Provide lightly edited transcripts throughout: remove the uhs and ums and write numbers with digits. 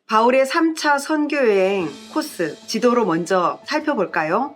바울의 3차 선교여행 코스 지도로 먼저 살펴볼까요?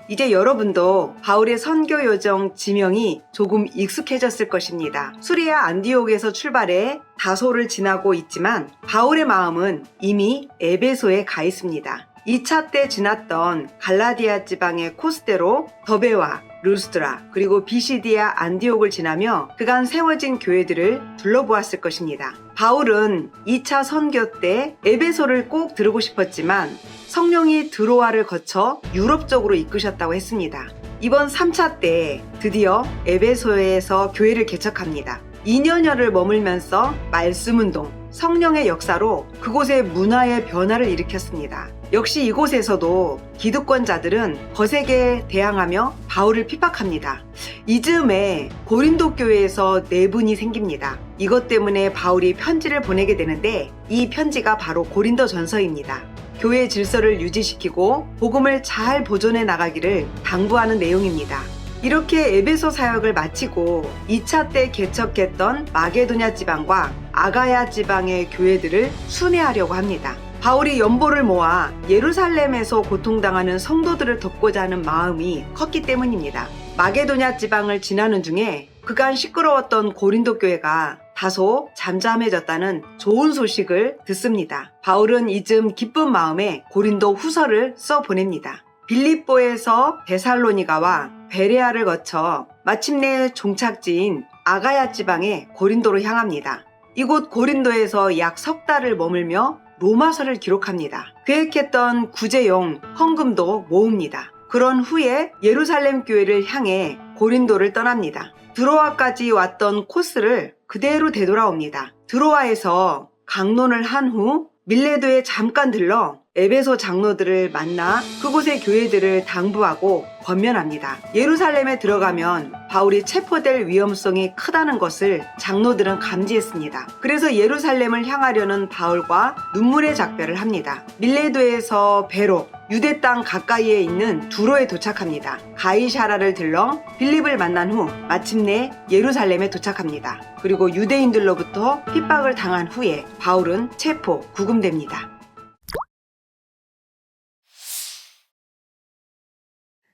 이제 여러분도 바울의 선교 여정 지명이 조금 익숙해졌을 것입니다. 수리아 안디옥에서 출발해 다소를 지나고 있지만 바울의 마음은 이미 에베소에 가 있습니다. 2차 때 지났던 갈라디아 지방의 코스대로 더베와 루스드라 그리고 비시디아 안디옥을 지나며 그간 세워진 교회들을 둘러보았을 것입니다. 바울은 2차 선교 때 에베소를 꼭 들르고 싶었지만 성령이 드로아를 거쳐 유럽 쪽으로 이끄셨다고 했습니다. 이번 3차 때 드디어 에베소에서 교회를 개척합니다. 2년여를 머물면서 말씀운동, 성령의 역사로 그곳의 문화의 변화를 일으켰습니다. 역시 이곳에서도 기득권자들은 거세게 대항하며 바울을 핍박합니다. 이 즈음에 고린도 교회에서 내분이 생깁니다. 이것 때문에 바울이 편지를 보내게 되는데 이 편지가 바로 고린도 전서입니다. 교회 질서를 유지시키고 복음을 잘 보존해 나가기를 당부하는 내용입니다. 이렇게 에베소 사역을 마치고 2차 때 개척했던 마게도냐 지방과 아가야 지방의 교회들을 순회하려고 합니다. 바울이 연보를 모아 예루살렘에서 고통당하는 성도들을 돕고자 하는 마음이 컸기 때문입니다. 마게도냐 지방을 지나는 중에 그간 시끄러웠던 고린도 교회가 다소 잠잠해졌다는 좋은 소식을 듣습니다. 바울은 이쯤 기쁜 마음에 고린도 후서를 써 보냅니다. 빌립보에서 데살로니가와 베레아를 거쳐 마침내 종착지인 아가야 지방의 고린도로 향합니다. 이곳 고린도에서 약 석 달을 머물며 로마서를 기록합니다. 계획했던 구제용 헌금도 모읍니다. 그런 후에 예루살렘 교회를 향해 고린도를 떠납니다. 드로아까지 왔던 코스를 그대로 되돌아옵니다. 드로아에서 강론을 한 후 밀레도에 잠깐 들러 에베소 장로들을 만나 그곳의 교회들을 당부하고 권면합니다. 예루살렘에 들어가면 바울이 체포될 위험성이 크다는 것을 장로들은 감지했습니다. 그래서 예루살렘을 향하려는 바울과 눈물의 작별을 합니다. 밀레도에서 배로 유대 땅 가까이에 있는 두로에 도착합니다. 가이샤라를 들러 빌립을 만난 후 마침내 예루살렘에 도착합니다. 그리고 유대인들로부터 핍박을 당한 후에 바울은 체포, 구금됩니다.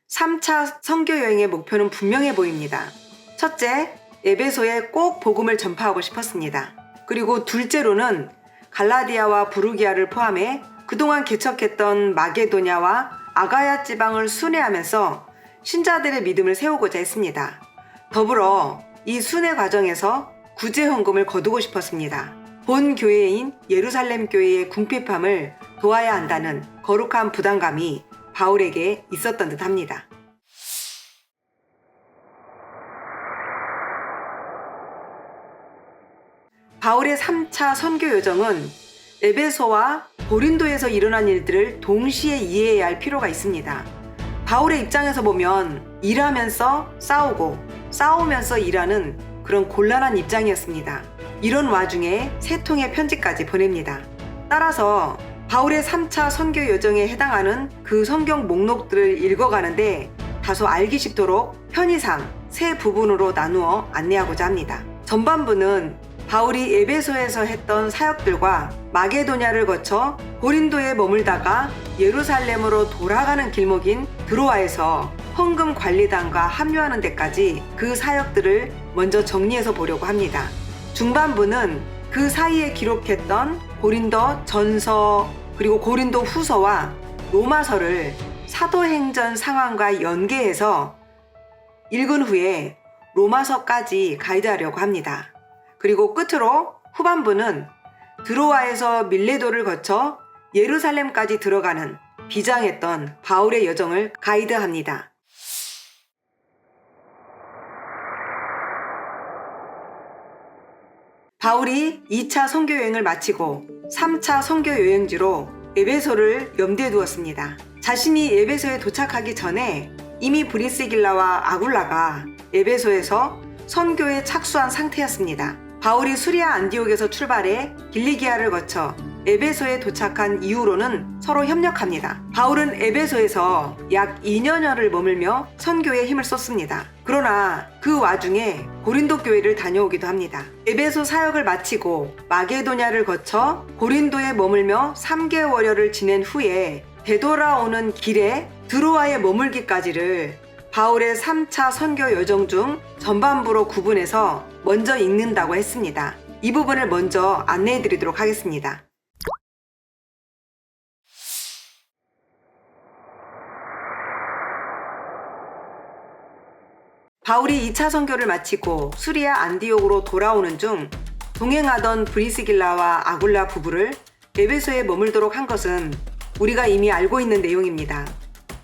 3차 선교 여행의 목표는 분명해 보입니다. 첫째, 에베소에 꼭 복음을 전파하고 싶었습니다. 그리고 둘째로는 갈라디아와 부르기아를 포함해 그동안 개척했던 마게도냐와 아가야 지방을 순회하면서 신자들의 믿음을 세우고자 했습니다. 더불어 이 순회 과정에서 구제 헌금을 거두고 싶었습니다. 본 교회인 예루살렘 교회의 궁핍함을 도와야 한다는 거룩한 부담감이 바울에게 있었던 듯 합니다. 바울의 3차 선교 여정은 에베소와 고린도에서 일어난 일들을 동시에 이해해야 할 필요가 있습니다. 바울의 입장에서 보면 일하면서 싸우고 싸우면서 일하는 그런 곤란한 입장이었습니다. 이런 와중에 3통의 편지까지 보냅니다. 따라서 바울의 3차 선교 여정에 해당하는 그 성경 목록들을 읽어가는데 다소 알기 쉽도록 편의상 3부분으로 나누어 안내하고자 합니다. 전반부는 바울이 에베소에서 했던 사역들과 마게도냐를 거쳐 고린도에 머물다가 예루살렘으로 돌아가는 길목인 드로아에서 헌금 관리단과 합류하는 데까지 그 사역들을 먼저 정리해서 보려고 합니다. 중반부는 그 사이에 기록했던 고린도 전서 그리고 고린도 후서와 로마서를 사도행전 상황과 연계해서 읽은 후에 로마서까지 가이드하려고 합니다. 그리고 끝으로 후반부는 드로아에서 밀레도를 거쳐 예루살렘까지 들어가는 비장했던 바울의 여정을 가이드합니다. 바울이 2차 선교 여행을 마치고 3차 선교 여행지로 에베소를 염두에 두었습니다. 자신이 에베소에 도착하기 전에 이미 브리스길라와 아굴라가 에베소에서 선교에 착수한 상태였습니다. 바울이 수리아 안디옥에서 출발해 길리기아를 거쳐 에베소에 도착한 이후로는 서로 협력합니다. 바울은 에베소에서 약 2년여를 머물며 선교에 힘을 쏟습니다. 그러나 그 와중에 고린도 교회를 다녀오기도 합니다. 에베소 사역을 마치고 마게도냐를 거쳐 고린도에 머물며 3개월여를 지낸 후에 되돌아오는 길에 드로아에 머물기까지를 바울의 3차 선교 여정 중 전반부로 구분해서 먼저 읽는다고 했습니다. 이 부분을 먼저 안내해 드리도록 하겠습니다. 바울이 2차 선교를 마치고 수리아 안디옥으로 돌아오는 중 동행하던 브리스길라와 아굴라 부부를 에베소에 머물도록 한 것은 우리가 이미 알고 있는 내용입니다.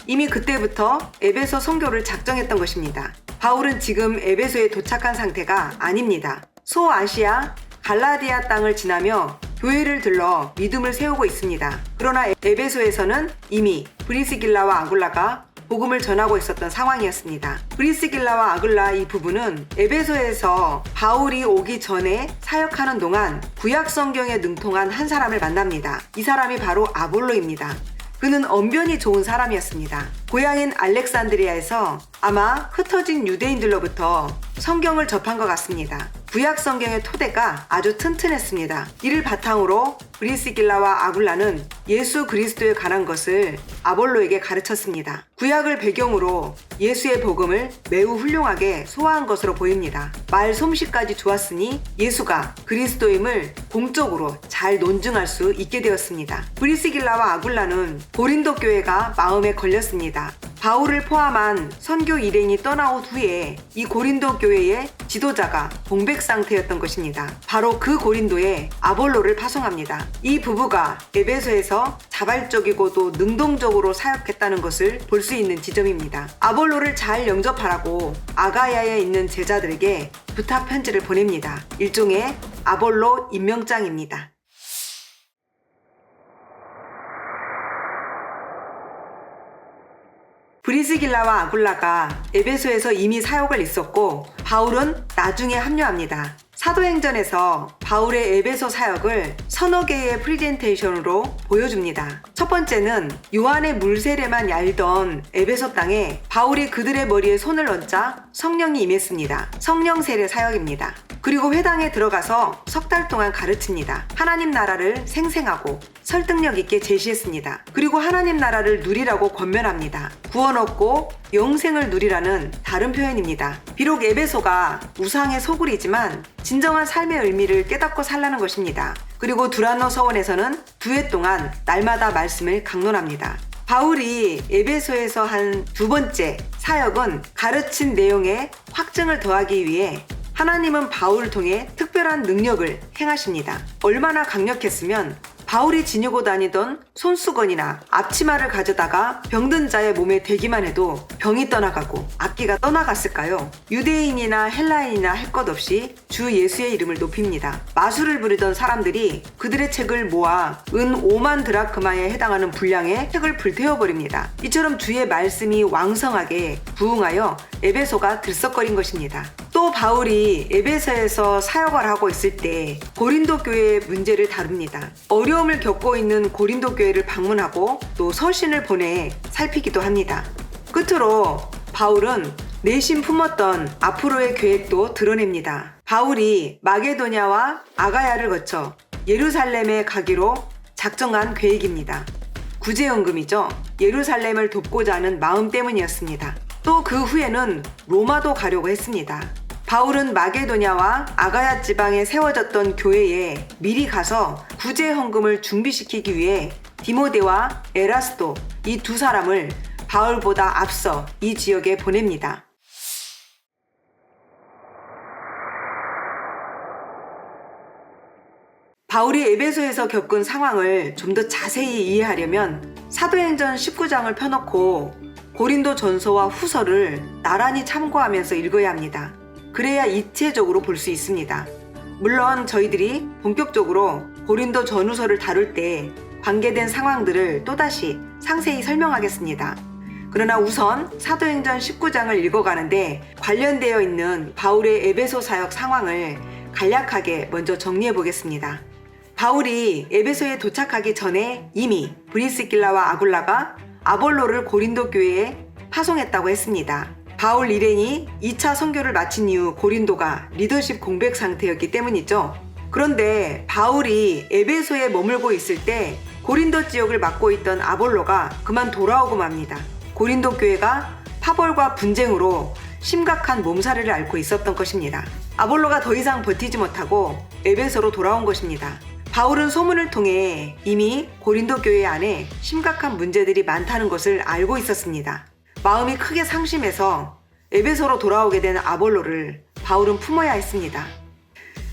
이미 그때부터 에베소 선교를 작정했던 것입니다. 바울은 지금 에베소에 도착한 상태가 아닙니다. 소아시아 갈라디아 땅을 지나며 교회를 들러 믿음을 세우고 있습니다. 그러나 에베소에서는 이미 브리스길라와 아굴라가 복음을 전하고 있었던 상황이었습니다. 브리스길라와 아굴라 이 부부는 에베소에서 바울이 오기 전에 사역하는 동안 구약 성경에 능통한 한 사람을 만납니다. 이 사람이 바로 아볼로입니다. 그는 언변이 좋은 사람이었습니다. 고향인 알렉산드리아에서 아마 흩어진 유대인들로부터 성경을 접한 것 같습니다. 구약 성경의 토대가 아주 튼튼했습니다. 이를 바탕으로 브리스길라와 아굴라는 예수 그리스도에 관한 것을 아볼로에게 가르쳤습니다. 구약을 배경으로 예수의 복음을 매우 훌륭하게 소화한 것으로 보입니다. 말 솜씨까지 좋았으니 예수가 그리스도임을 공적으로 잘 논증할 수 있게 되었습니다. 브리스길라와 아굴라는 고린도 교회가 마음에 걸렸습니다. 바울을 포함한 선교 일행이 떠나온 후에 이 고린도 교회의 지도자가 공백 상태였던 것입니다. 바로 그 고린도에 아볼로를 파송합니다. 이 부부가 에베소에서 자발적이고도 능동적으로 사역했다는 것을 볼 수 있는 지점입니다. 아볼로를 잘 영접하라고 아가야에 있는 제자들에게 부탁 편지를 보냅니다. 일종의 아볼로 임명장입니다. 브리스길라와 아굴라가 에베소에서 이미 사역을 있었고 바울은 나중에 합류합니다. 사도행전에서 바울의 에베소 사역을 서너 개의 프리젠테이션으로 보여줍니다. 첫 번째는 요한의 물세례만 얄던 에베소 땅에 바울이 그들의 머리에 손을 얹자 성령이 임했습니다. 성령 세례 사역입니다. 그리고 회당에 들어가서 석 달 동안 가르칩니다. 하나님 나라를 생생하고 설득력 있게 제시했습니다. 그리고 하나님 나라를 누리라고 권면합니다. 구원 얻고 영생을 누리라는 다른 표현입니다. 비록 에베소가 우상의 소굴이지만 진정한 삶의 의미를 깨닫고 살라는 것입니다. 그리고 두란노 서원에서는 2회 동안 날마다 말씀을 강론합니다. 바울이 에베소에서 한 두 번째 사역은 가르친 내용에 확증을 더하기 위해 하나님은 바울을 통해 특별한 능력을 행하십니다. 얼마나 강력했으면 바울이 지니고 다니던 손수건이나 앞치마를 가져다가 병든 자의 몸에 대기만 해도 병이 떠나가고 악기가 떠나갔을까요? 유대인이나 헬라인이나 할 것 없이 주 예수의 이름을 높입니다. 마술을 부리던 사람들이 그들의 책을 모아 은 5만 드라크마에 해당하는 분량의 책을 불태워버립니다. 이처럼 주의 말씀이 왕성하게 부흥하여 에베소가 들썩거린 것입니다. 또 바울이 에베소에서 사역을 하고 있을 때 고린도 교회의 문제를 다룹니다. 어려움을 겪고 있는 고린도 교회를 방문하고 또 서신을 보내 살피기도 합니다. 끝으로 바울은 내심 품었던 앞으로의 계획도 드러냅니다. 바울이 마게도냐와 아가야를 거쳐 예루살렘에 가기로 작정한 계획입니다. 구제연금이죠. 예루살렘을 돕고자 하는 마음 때문이었습니다. 또 그 후에는 로마도 가려고 했습니다. 바울은 마게도냐와 아가야 지방에 세워졌던 교회에 미리 가서 구제 헌금을 준비시키기 위해 디모데와 에라스도 이 두 사람을 바울보다 앞서 이 지역에 보냅니다. 바울이 에베소에서 겪은 상황을 좀 더 자세히 이해하려면 사도행전 19장을 펴놓고 고린도 전서와 후서를 나란히 참고하면서 읽어야 합니다. 그래야 입체적으로 볼 수 있습니다. 물론 저희들이 본격적으로 고린도 전후서를 다룰 때 관계된 상황들을 또다시 상세히 설명하겠습니다. 그러나 우선 사도행전 19장을 읽어가는데 관련되어 있는 바울의 에베소 사역 상황을 간략하게 먼저 정리해 보겠습니다. 바울이 에베소에 도착하기 전에 이미 브리스길라와 아굴라가 아볼로를 고린도 교회에 파송했다고 했습니다. 바울 일행이 2차 선교를 마친 이후 고린도가 리더십 공백 상태였기 때문이죠. 그런데 바울이 에베소에 머물고 있을 때 고린도 지역을 맡고 있던 아볼로가 그만 돌아오고 맙니다. 고린도 교회가 파벌과 분쟁으로 심각한 몸살을 앓고 있었던 것입니다. 아볼로가 더 이상 버티지 못하고 에베소로 돌아온 것입니다. 바울은 소문을 통해 이미 고린도 교회 안에 심각한 문제들이 많다는 것을 알고 있었습니다. 마음이 크게 상심해서 에베소로 돌아오게 된 아볼로를 바울은 품어야 했습니다.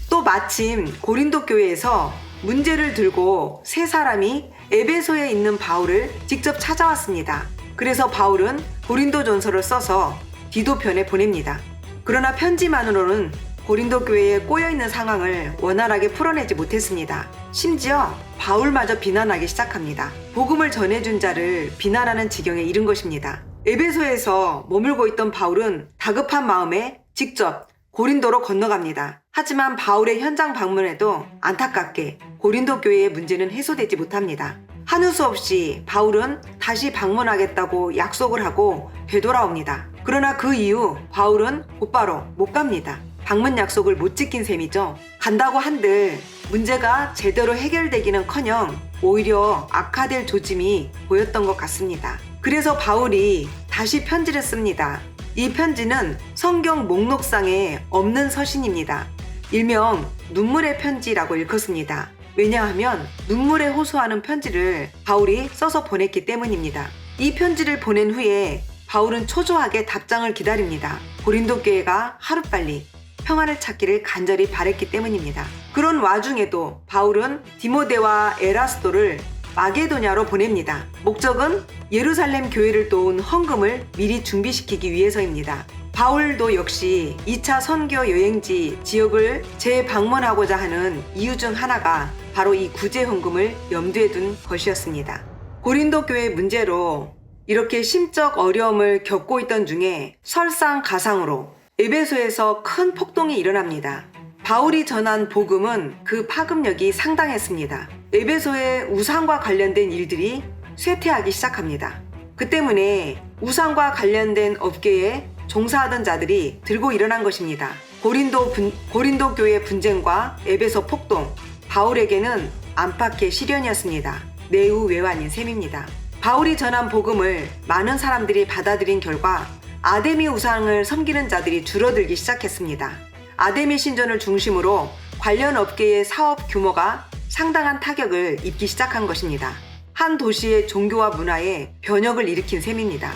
또 마침 고린도 교회에서 문제를 들고 세 사람이 에베소에 있는 바울을 직접 찾아왔습니다. 그래서 바울은 고린도전서를 써서 디도편에 보냅니다. 그러나 편지만으로는 고린도 교회에 꼬여있는 상황을 원활하게 풀어내지 못했습니다. 심지어 바울마저 비난하기 시작합니다. 복음을 전해준 자를 비난하는 지경에 이른 것입니다. 에베소에서 머물고 있던 바울은 다급한 마음에 직접 고린도로 건너갑니다. 하지만 바울의 현장 방문에도 안타깝게 고린도 교회의 문제는 해소되지 못합니다. 한우 수 없이 바울은 다시 방문하겠다고 약속을 하고 되돌아옵니다. 그러나 그 이후 바울은 곧바로 못 갑니다. 방문 약속을 못 지킨 셈이죠. 간다고 한들 문제가 제대로 해결되기는커녕 오히려 악화될 조짐이 보였던 것 같습니다. 그래서 바울이 다시 편지를 씁니다. 이 편지는 성경 목록상에 없는 서신입니다. 일명 눈물의 편지라고 일컫습니다. 왜냐하면 눈물에 호소하는 편지를 바울이 써서 보냈기 때문입니다. 이 편지를 보낸 후에 바울은 초조하게 답장을 기다립니다. 고린도 교회가 하루빨리 평안을 찾기를 간절히 바랬기 때문입니다. 그런 와중에도 바울은 디모데와 에라스도를 마게도냐로 보냅니다. 목적은 예루살렘 교회를 도운 헌금을 미리 준비시키기 위해서입니다. 바울도 역시 2차 선교 여행지 지역을 재방문하고자 하는 이유 중 하나가 바로 이 구제 헌금을 염두에 둔 것이었습니다. 고린도 교회 문제로 이렇게 심적 어려움을 겪고 있던 중에 설상가상으로 에베소에서 큰 폭동이 일어납니다. 바울이 전한 복음은 그 파급력이 상당했습니다. 에베소의 우상과 관련된 일들이 쇠퇴하기 시작합니다. 그 때문에 우상과 관련된 업계에 종사하던 자들이 들고 일어난 것입니다. 고린도 교회 분쟁과 에베소 폭동, 바울에게는 안팎의 시련이었습니다. 매우 외환인 셈입니다. 바울이 전한 복음을 많은 사람들이 받아들인 결과 아데미 우상을 섬기는 자들이 줄어들기 시작했습니다. 아데미 신전을 중심으로 관련 업계의 사업 규모가 상당한 타격을 입기 시작한 것입니다. 한 도시의 종교와 문화에 변혁을 일으킨 셈입니다.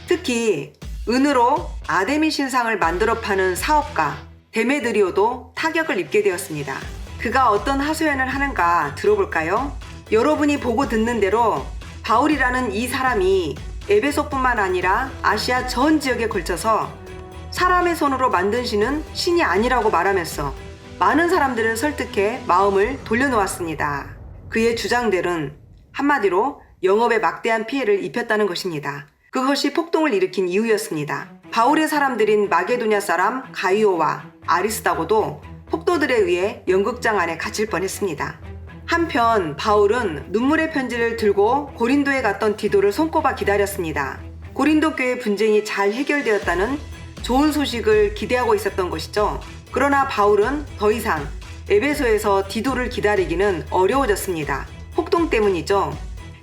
특히 은으로 아데미 신상을 만들어 파는 사업가 데메드리오도 타격을 입게 되었습니다. 그가 어떤 하소연을 하는가 들어볼까요? 여러분이 보고 듣는 대로 바울이라는 이 사람이 에베소뿐만 아니라 아시아 전 지역에 걸쳐서 사람의 손으로 만든 신은 신이 아니라고 말하면서 많은 사람들을 설득해 마음을 돌려놓았습니다. 그의 주장들은 한마디로 영업에 막대한 피해를 입혔다는 것입니다. 그것이 폭동을 일으킨 이유였습니다. 바울의 사람들인 마게도냐 사람 가이오와 아리스다고도 폭도들에 의해 연극장 안에 갇힐 뻔했습니다. 한편 바울은 눈물의 편지를 들고 고린도에 갔던 디도를 손꼽아 기다렸습니다. 고린도 교회 분쟁이 잘 해결되었다는 좋은 소식을 기대하고 있었던 것이죠. 그러나 바울은 더 이상 에베소에서 디도를 기다리기는 어려워졌습니다. 폭동 때문이죠.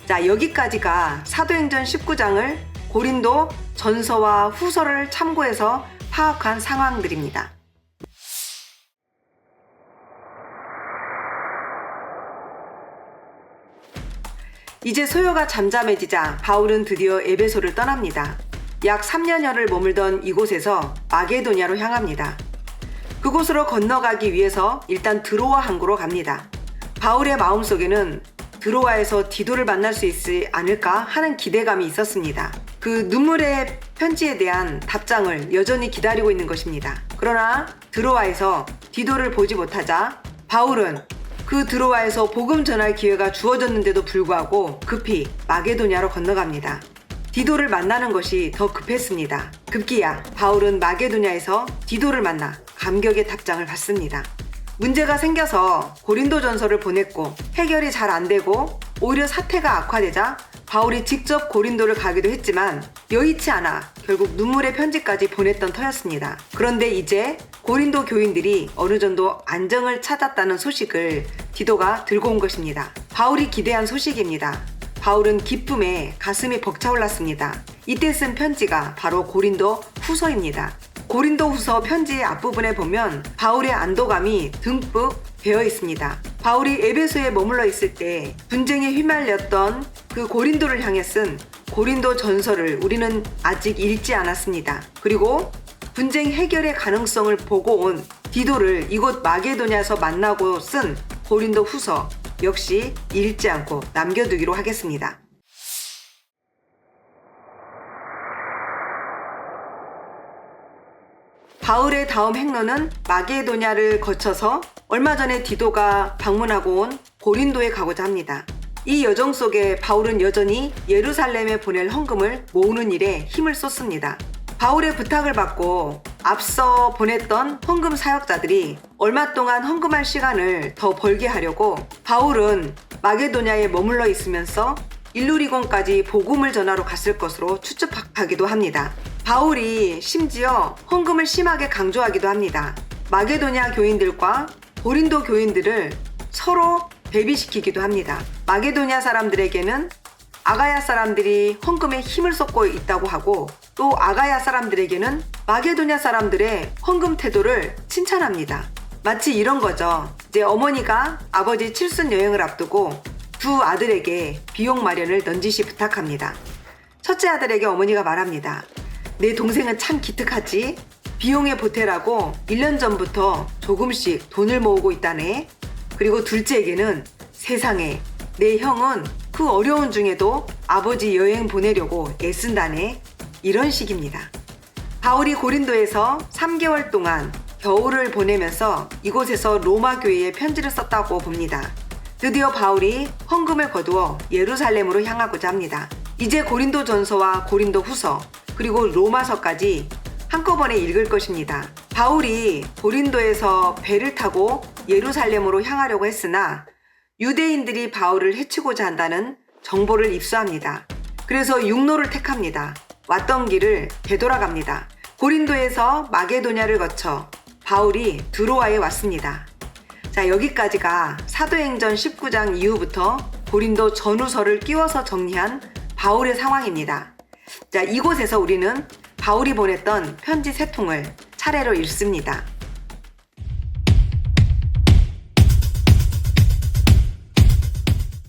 자, 여기까지가 사도행전 19장을 고린도 전서와 후서를 참고해서 파악한 상황들입니다. 이제 소요가 잠잠해지자 바울은 드디어 에베소를 떠납니다. 약 3년여를 머물던 이곳에서 마게도냐로 향합니다. 그곳으로 건너가기 위해서 일단 드로아 항구로 갑니다. 바울의 마음속에는 드로아에서 디도를 만날 수 있지 않을까 하는 기대감이 있었습니다. 그 눈물의 편지에 대한 답장을 여전히 기다리고 있는 것입니다. 그러나 드로아에서 디도를 보지 못하자 바울은 그 드로아에서 복음 전할 기회가 주어졌는데도 불구하고 급히 마게도냐로 건너갑니다. 디도를 만나는 것이 더 급했습니다. 급기야 바울은 마게도냐에서 디도를 만나 감격의 답장을 받습니다. 문제가 생겨서 고린도전서를 보냈고 해결이 잘 안 되고 오히려 사태가 악화되자 바울이 직접 고린도를 가기도 했지만 여의치 않아 결국 눈물의 편지까지 보냈던 터였습니다. 그런데 이제 고린도 교인들이 어느 정도 안정을 찾았다는 소식을 디도가 들고 온 것입니다. 바울이 기대한 소식입니다. 바울은 기쁨에 가슴이 벅차올랐습니다. 이때 쓴 편지가 바로 고린도 후서입니다. 고린도 후서 편지의 앞부분에 보면 바울의 안도감이 듬뿍 배어 있습니다. 바울이 에베소에 머물러 있을 때 분쟁에 휘말렸던 그 고린도를 향해 쓴 고린도 전서를 우리는 아직 읽지 않았습니다. 그리고 분쟁 해결의 가능성을 보고 온 디도를 이곳 마게도냐에서 만나고 쓴 고린도 후서 역시 읽지 않고 남겨두기로 하겠습니다. 바울의 다음 행로는 마게도냐를 거쳐서 얼마 전에 디도가 방문하고 온 고린도에 가고자 합니다. 이 여정 속에 바울은 여전히 예루살렘에 보낼 헌금을 모으는 일에 힘을 쏟습니다. 바울의 부탁을 받고 앞서 보냈던 헌금 사역자들이 얼마 동안 헌금할 시간을 더 벌게 하려고 바울은 마게도냐에 머물러 있으면서 일루리곤까지 복음을 전하러 갔을 것으로 추측하기도 합니다. 바울이 심지어 헌금을 심하게 강조하기도 합니다. 마게도냐 교인들과 고린도 교인들을 서로 대비시키기도 합니다. 마게도냐 사람들에게는 아가야 사람들이 헌금에 힘을 쏟고 있다고 하고 또 아가야 사람들에게는 마게도냐 사람들의 헌금 태도를 칭찬합니다. 마치 이런 거죠. 이제 어머니가 아버지 칠순 여행을 앞두고 두 아들에게 비용 마련을 넌지시 부탁합니다. 첫째 아들에게 어머니가 말합니다. 내 동생은 참 기특하지? 비용에 보태라고 1년 전부터 조금씩 돈을 모으고 있다네. 그리고 둘째에게는 세상에 내 형은 그 어려운 중에도 아버지 여행 보내려고 애쓴다네. 이런 식입니다. 바울이 고린도에서 3개월 동안 겨울을 보내면서 이곳에서 로마 교회에 편지를 썼다고 봅니다. 드디어 바울이 헌금을 거두어 예루살렘으로 향하고자 합니다. 이제 고린도 전서와 고린도 후서 그리고 로마서까지 한꺼번에 읽을 것입니다. 바울이 고린도에서 배를 타고 예루살렘으로 향하려고 했으나 유대인들이 바울을 해치고자 한다는 정보를 입수합니다. 그래서 육로를 택합니다. 왔던 길을 되돌아갑니다. 고린도에서 마게도냐를 거쳐 바울이 드로아에 왔습니다. 자, 여기까지가 사도행전 19장 이후부터 고린도 전후서를 끼워서 정리한 바울의 상황입니다. 자, 이곳에서 우리는 바울이 보냈던 편지 3통을 차례로 읽습니다.